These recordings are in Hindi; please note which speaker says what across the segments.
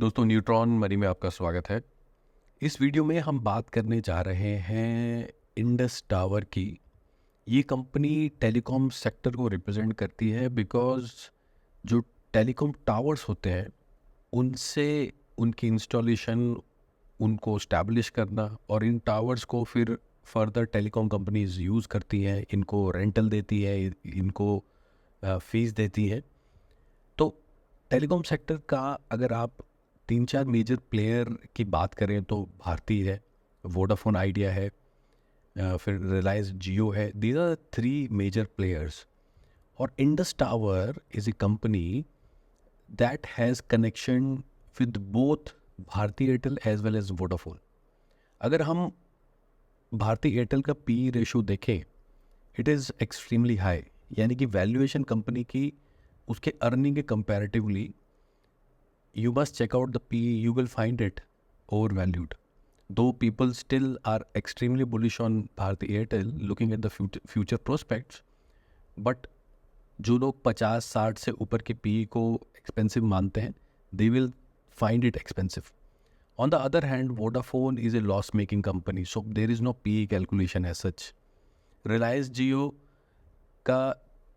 Speaker 1: दोस्तों न्यूट्रॉन मनी में आपका स्वागत है। इस वीडियो में हम बात करने जा रहे हैं इंडस टावर की। ये कंपनी टेलीकॉम सेक्टर को रिप्रेजेंट करती है बिकॉज़ जो टेलीकॉम टावर्स होते हैं उनसे उनकी इंस्टॉलेशन, उनको स्टैब्लिश करना और इन टावर्स को फिर फर्दर टेलीकॉम कंपनीज यूज़ करती हैं, इनको रेंटल देती है, इनको फीस देती है। तो टेलीकॉम सेक्टर का अगर आप 3-4 मेजर प्लेयर की बात करें तो भारती है, वोडाफोन आइडिया है, फिर रिलायंस जियो है। These are 3 major players. और Indus tower is a company that has connection with both Bharti Airtel as well as Vodafone. अगर हम भारती एयरटेल का पी रेशो देखें, इट इज़ एक्सट्रीमली हाई, यानी कि वैल्यूएशन कंपनी की उसके अर्निंग के comparatively you must check out the PE, you will find it overvalued. Though people still are extremely bullish on Bharti Airtel looking at the future prospects, but जो लोग 50-60 से ऊपर के PE को expensive मानते हैं, they will find it expensive. On the other hand, Vodafone is a loss-making company, so there is no PE calculation as such. Reliance Jio का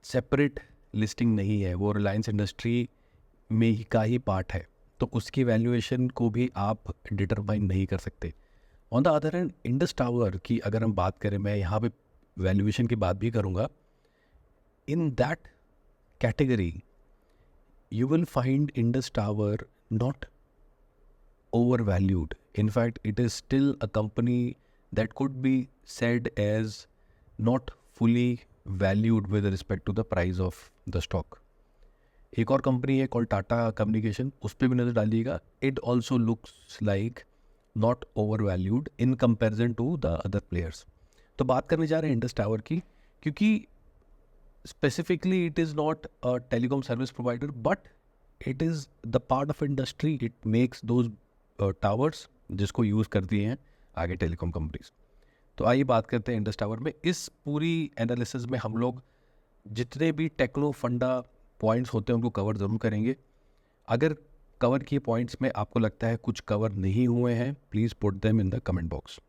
Speaker 1: separate listing नहीं है, वो Reliance Industry में ही का ही पार्ट है, तो उसकी वैल्यूएशन को भी आप डिटरमाइन नहीं कर सकते। On the other hand Indus tower की अगर हम बात करें, मैं यहाँ पे वैल्यूएशन की बात भी करूँगा। In that category you will find Indus Tower not overvalued. In fact, it is still a company that could be said as not fully valued with respect to the price of the stock. एक और कंपनी है कॉल टाटा कम्युनिकेशन, उस पर भी नज़र डालिएगा। It also looks like not overvalued in comparison to the other players. तो बात करने जा रहे हैं इंडस टावर की, क्योंकि specifically it is not a telecom service provider but it is the part of industry. It makes those towers जिसको यूज़ करती हैं आगे टेलीकॉम कंपनीज। तो आइए बात करते हैं इंडस टावर में। इस पूरी एनालिसिस में हम लोग जितने भी टेक्नो फंडा पॉइंट्स होते हैं उनको कवर ज़रूर करेंगे। अगर कवर किए पॉइंट्स में आपको लगता है कुछ कवर नहीं हुए हैं, please put them in the comment box.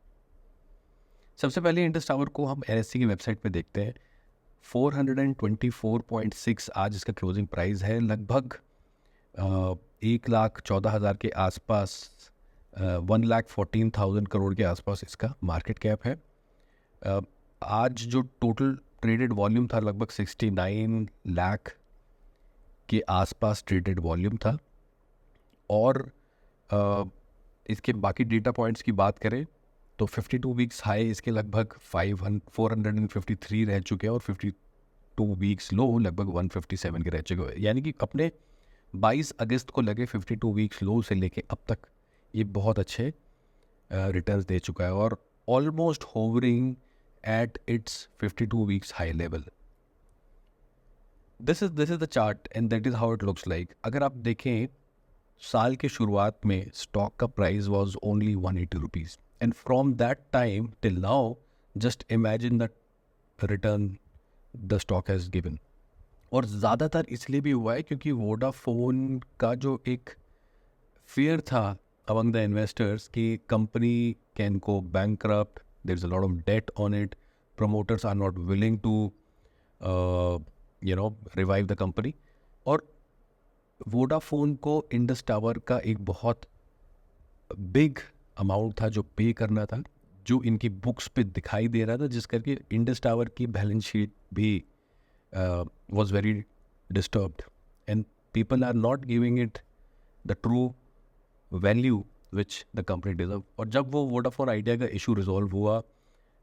Speaker 1: सबसे पहले इंडस टावर को हम एनएससी की वेबसाइट पे देखते हैं। 424.6 आज इसका क्लोजिंग प्राइस है, लगभग 1,14,000 के आसपास, 1,14,000 करोड़ के आसपास इसका मार्केट कैप है। आज जो टोटल ट्रेडेड वॉल्यूम था लगभग 69 लाख के आसपास ट्रेडेड वॉल्यूम था। और इसके बाकी डेटा पॉइंट्स की बात करें तो 52 वीक्स हाई इसके लगभग 453 रह चुके हैं और 52 वीक्स लो लगभग 157 के रह चुके हैं। यानी कि अपने 22 अगस्त को लगे 52 वीक्स लो से लेके अब तक ये बहुत अच्छे रिटर्न्स दे चुका है और almost hovering at its 52 weeks high level. This is the chart and that is how it looks like. अगर आप देखें साल के शुरुआत में स्टॉक का price was only 180 rupees and from that time till now just imagine the return the stock has given. और ज़्यादातर इसलिए भी हुआ है क्योंकि वोडाफोन का जो एक फियर था अमंग द इन्वेस्टर्स कि company can go bankrupt, there is a lot of debt on it, promoters are not willing to revive the company. और वोडाफोन को इंडस टावर का एक बहुत बिग अमाउंट था जो पे करना था, जो इनकी बुक्स पे दिखाई दे रहा था, जिस करके इंडस टावर की बैलेंस शीट भी was very disturbed and people are not giving it the true value which the company deserve। और जब वो वोडाफोन आइडिया का इशू रिजॉल्व हुआ,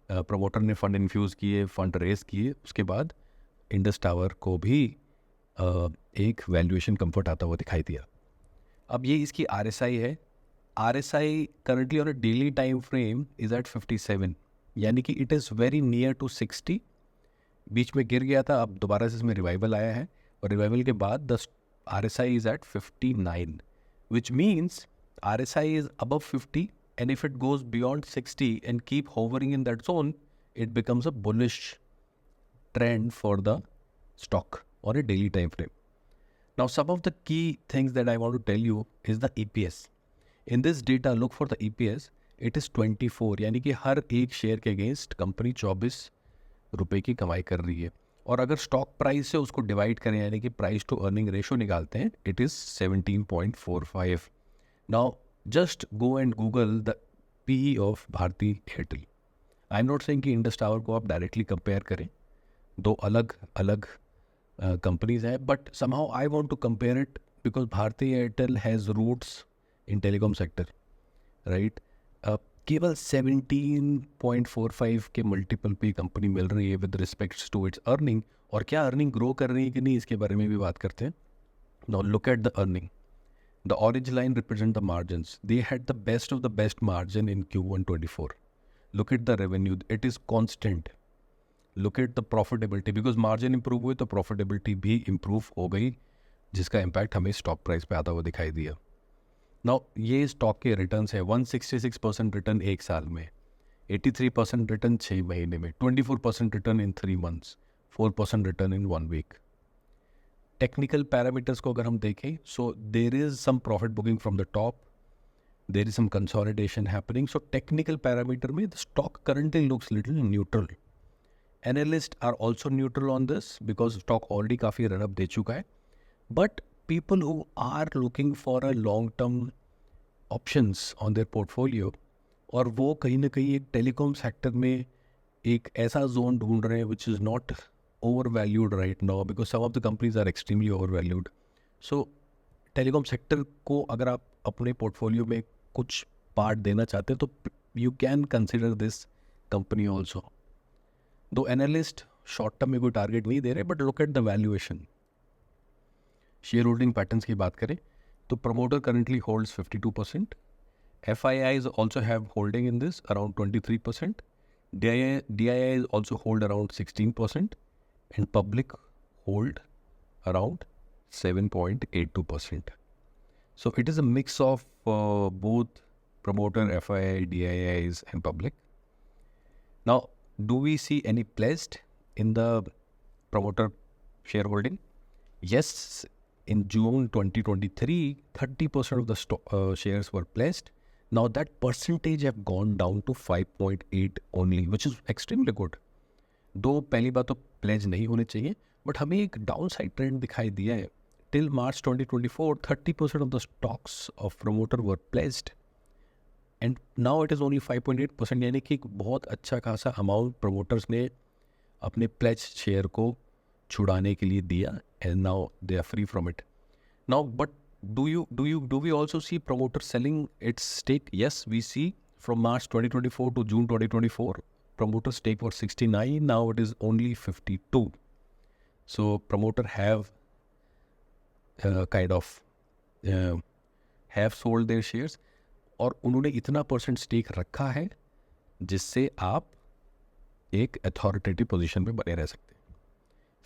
Speaker 1: प्रमोटर ने फंड इन्फ्यूज़ किए, फंड रेज किए, उसके बाद इंडस टावर को भी एक वैल्यूएशन कंफर्ट आता हुआ दिखाई दिया। अब ये इसकी RSI है। RSI currently on a daily time frame is at 57, यानी कि it is very near to 60। बीच में गिर गया था, अब दोबारा से इसमें रिवाइवल आया है और रिवाइवल के बाद the RSI is at 59, which means RSI is above 50 and if it goes beyond 60 and keep hovering in that zone, it becomes a bullish trend for the stock on a daily time frame. Now, some of the key things that I want to tell you is the EPS. In this data, look for the EPS. It is 24, यानी कि हर एक शेयर के अगेंस्ट कंपनी 24 रुपए की कमाई कर रही है. और अगर स्टॉक प्राइस से उसको डिवाइड करें, यानी कि प्राइस टू अर्निंग रेशो निकालते हैं, it is 17.45. Now just go and Google the PE of Bharti Airtel. I am not saying कि इंडस टावर को आप डायरेक्टली कंपेयर करें, दो अलग अलग कंपनीज हैं, but somehow I want to compare it because Bharti Airtel has roots in telecom sector, right. केवल 17.45 के मल्टीपल पे कंपनी मिल रही है with respects to its earning. और क्या अर्निंग ग्रो कर रही है कि नहीं, इसके बारे में भी बात करते हैं. Now look at the earning. The orange line represent the margins. They had the best of the best margin in Q1 24. Look at the revenue. It is constant. Look at the profitability. Because margin improve हुए तो profitability भी improve हो गई, जिसका impact हमें stock price पे आता हुआ दिखाई दिया. Now ये stock के returns है 166% return एक साल में, 83% return 6 महीने में, 24% return in 3 months, 4% return in 1 week. Technical parameters को अगर हम देखें, so there is some profit booking from the top, there is some consolidation happening. So technical parameter में the stock currently looks little neutral. Analyst are also neutral on this because stock already काफ़ी रनअप दे चुका है. But people who are looking for a long term options on their portfolio, और वो कहीं ना कहीं एक टेलीकॉम सेक्टर में एक ऐसा जोन ढूंढ रहे हैं which is not overvalued right now because some of the companies are extremely overvalued. So telecom sector को अगर आप अपने portfolio में कुछ part देना चाहते हैं तो you can consider this company also. Though analyst short term में कोई target नहीं दे रहे, but look at the valuation. Shareholding patterns की बात करें तो promoter currently holds 52%. FIIs also have holding in this around 23%. DIIs also hold around 16%. And public hold around 7.82%. So it is a mix of both promoter, FII, DIIs and public. Now, do we see any pledged in the promoter shareholding? Yes, in June 2023, 30% of the shares were pledged. Now that percentage have gone down to 5.8 only, which is extremely good. दो पहली बात तो प्लेज नहीं होने चाहिए, बट हमें एक डाउन साइड ट्रेंड दिखाई दिया है. Till March 2024 30% of the stocks of promoter were pledged and now it is only 5.8%, यानी कि एक बहुत अच्छा खासा अमाउंट प्रमोटर्स ने अपने प्लेज शेयर को छुड़ाने के लिए दिया and now they are free from it. Now but do we also see promoter selling its stake? Yes, we see from March 2024 to June 2024 promoter stake was 69, now it is only 52. So promoter have kind of have sold their shares और उन्होंने इतना परसेंट स्टेक रखा है जिससे आप एक अथॉरिटेटिव पोजीशन में बने रह सकते हैं.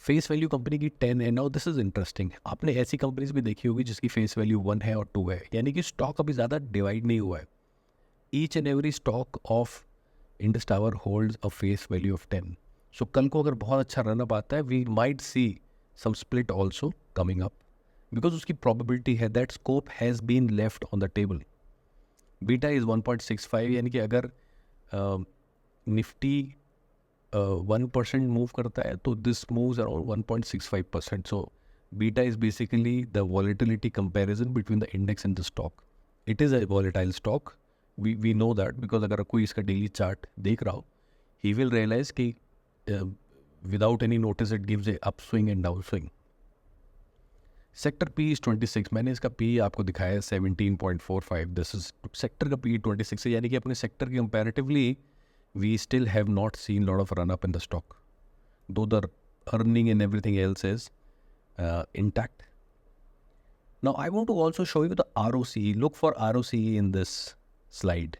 Speaker 1: फेस वैल्यू कंपनी की 10 है. Now this is interesting. आपने ऐसी कंपनीज भी देखी होगी जिसकी फेस वैल्यू 1 है और 2 है, यानी कि स्टॉक अभी ज़्यादा डिवाइड नहीं हुआ है. Each and every stock of Indus Tower holds a face value of 10. So कल को अगर बहुत अच्छा रनअप आता है, we might see some split also coming up because उसकी प्रोबेबिलिटी है that scope has been left on the table. Beta is 1.65, यानी कि अगर निफ्टी 1% मूव करता है तो this moves around 1.65%. So beta is basically the volatility comparison between the index and the stock. It is a volatile stock, we know that because अगर कोई इसका डेली चार्ट देख रहा हो, ही विल रियलाइज कि without any notice it gives a up swing and down swing. Sector P is 26. मैंने इसका पी आपको दिखाया है 17.45. दिस इज सेक्टर का पी 26 है, यानी कि अपने सेक्टर के comparatively we still have not seen a lot of run up in the stock, though the earning and everything else is intact. Now I want to also show you the ROCE. Look for ROCE in this slide.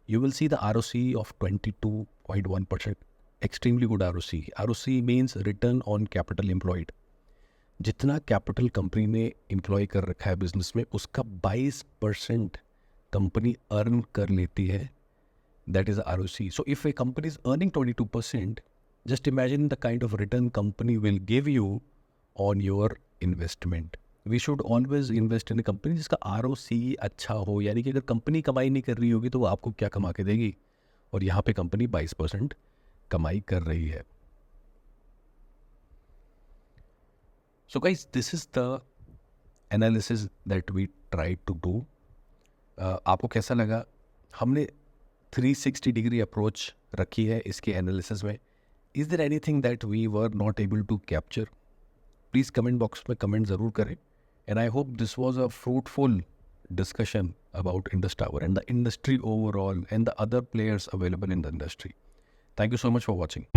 Speaker 1: You will see the ROCE of 22.1%. Extremely good ROCE. ROCE means return on capital employed. जितना कैपिटल कंपनी ने एम्प्लॉय कर रखा है बिजनेस में, उसका 22% कंपनी अर्न कर लेती है. That is ROCE. So if a company is earning 22%, just imagine the kind of return company will give you on your investment, we should always invest in a company जिसका ROC अच्छा हो, यानी कि अगर कंपनी कमाई नहीं कर रही होगी तो वो आपको क्या कमा के देगी, और यहाँ पे कंपनी 22% कमाई कर रही है. So guys, this is the analysis that we try to do. आपको कैसा लगा? हमने 360 डिग्री अप्रोच रखी है इसके एनालिसिस में. Is there anything that we were not able to capture? Please comment box में कमेंट ज़रूर करें. And I hope this was a fruitful discussion about Indus Tower and the industry overall and the other players available in the industry. Thank you so much for watching.